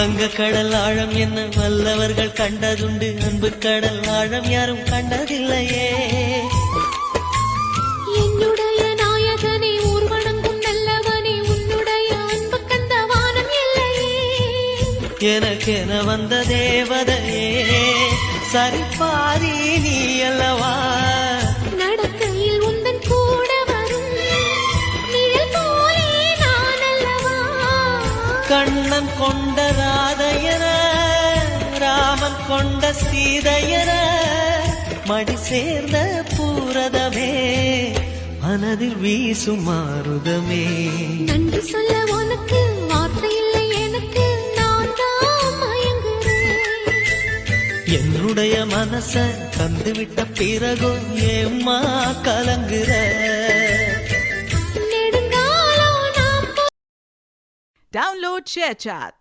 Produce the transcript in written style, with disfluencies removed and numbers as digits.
வங்க கடல் ஆழம் என்ன வல்லவர்கள் கண்டதுண்டு, அன்பு கடல் ஆழம் யாரும் கண்டதில்லையே. என்னுடைய நாயகனே ஊர்வனங்கும் நல்லவனே, உன்னுடைய அன்பு கந்த வானம் இல்லையே. எனக்கென வந்த தேவதையே சரிபாரி நீ அல்லவா. நடக்கையில் உந்தன் கூட வரும் நிழல் போலே நான் அல்லவா. கண்ணன் கொண்ட ராதையர ராமன் கொண்ட சீதையர மடி சேர்ந்த பூரதமே மனதில் வீசும் மாருதமே. நன்றி சொல்ல உனக்கு வார்த்தை இல்லை எனக்கு, நான் தான் மயங்குறேன். என்னுடைய மனச தந்துவிட்ட பிறகும் ஏம்மா கலங்குற. நெடுங்காலம் நாம் Download ShareChat.